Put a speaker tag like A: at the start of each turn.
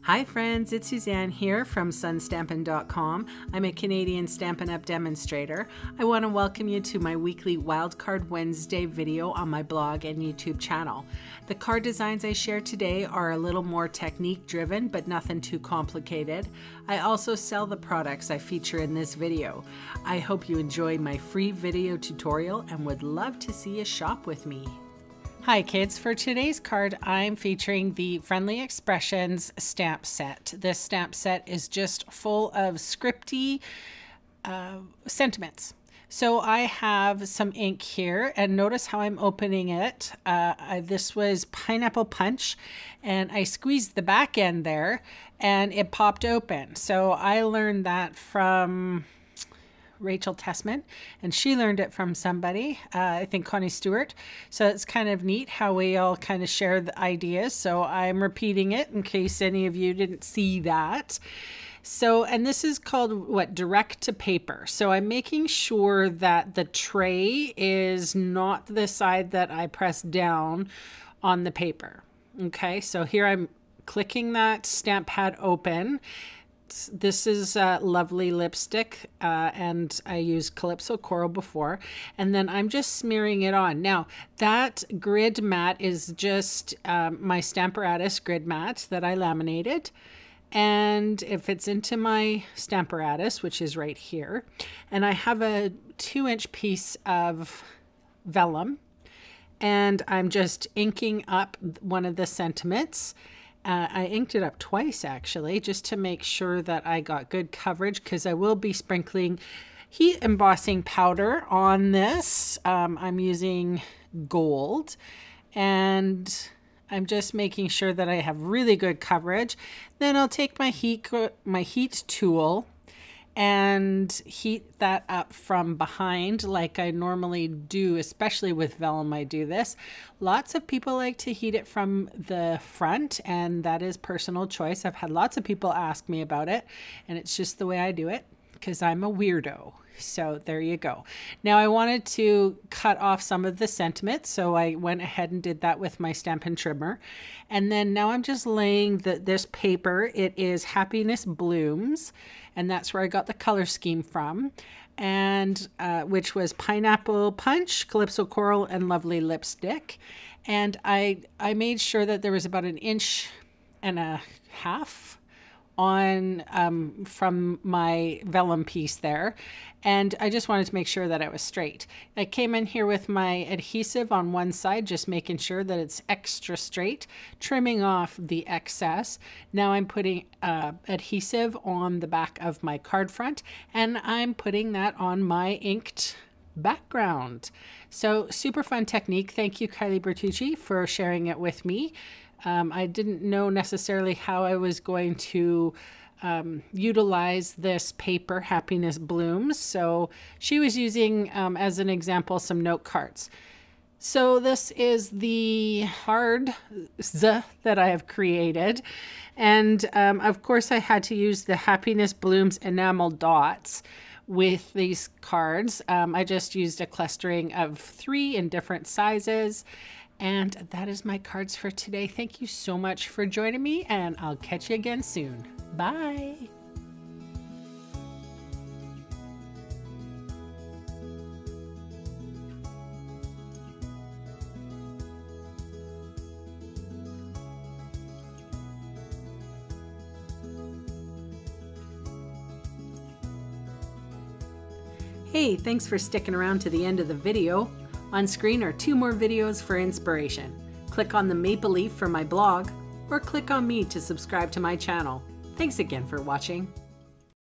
A: Hi friends, it's Suzanne here from sunstampin.com. I'm a Canadian Stampin' Up! Demonstrator. I want to welcome you to my weekly Wildcard Wednesday video on my blog and YouTube channel. The card designs I share today are a little more technique driven, but nothing too complicated. I also sell the products I feature in this video. I hope you enjoy my free video tutorial and would love to see you shop with me. Hi kids, for today's card I'm featuring the Friendly Expressions stamp set. This stamp set is just full of scripty sentiments. So I have some ink here and notice how I'm opening it. This was Pineapple Punch and I squeezed the back end there and it popped open. So I learned that from Rachel Tessman, and she learned it from somebody, I think Connie Stewart. So it's kind of neat how we all kind of share the ideas. So I'm repeating it in case any of you didn't see that. So, and this is called what? Direct to paper. So I'm making sure that the tray is not the side that I press down on the paper. Okay, so here I'm clicking that stamp pad open. This is lovely lipstick and I used Calypso Coral before, and then I'm just smearing it on. Now that grid mat is just my Stamparatus grid mat that I laminated, and it fits into my Stamparatus, which is right here, and I have a 2-inch piece of vellum and I'm just inking up one of the sentiments. I inked it up twice actually, just to make sure that I got good coverage, because I will be sprinkling heat embossing powder on this. I'm using gold and I'm just making sure that I have really good coverage. Then I'll take my heat tool and heat that up from behind like I normally do, especially with vellum. I do this. Lots of people like to heat it from the front, and that is personal choice. I've had lots of people ask me about it, and it's just the way I do it because I'm a weirdo. So there you go. Now I wanted to cut off some of the sentiment, so I went ahead and did that with my Stampin' Trimmer. And then now I'm just laying this paper. It is Happiness Blooms, and that's where I got the color scheme from, and which was Pineapple Punch, Calypso Coral, and Lovely Lipstick. And I made sure that there was about 1.5 inches on from my vellum piece there, and I just wanted to make sure that it was straight. I came in here with my adhesive on one side, just making sure that it's extra straight, trimming off the excess. Now I'm putting adhesive on the back of my card front, and I'm putting that on my inked background. So super fun technique. Thank you, Kylie Bertucci, for sharing it with me. I didn't know necessarily how I was going to utilize this paper, Happiness Blooms. So she was using, as an example, some note cards. So this is the hard Z that I have created. And of course I had to use the Happiness Blooms enamel dots with these cards. I just used a clustering of 3 in different sizes. And that is my cards for today. Thank you so much for joining me, and I'll catch you again soon. Bye. Hey, thanks for sticking around to the end of the video. On screen are 2 more videos for inspiration. Click on the maple leaf for my blog, or click on me to subscribe to my channel. Thanks again for watching.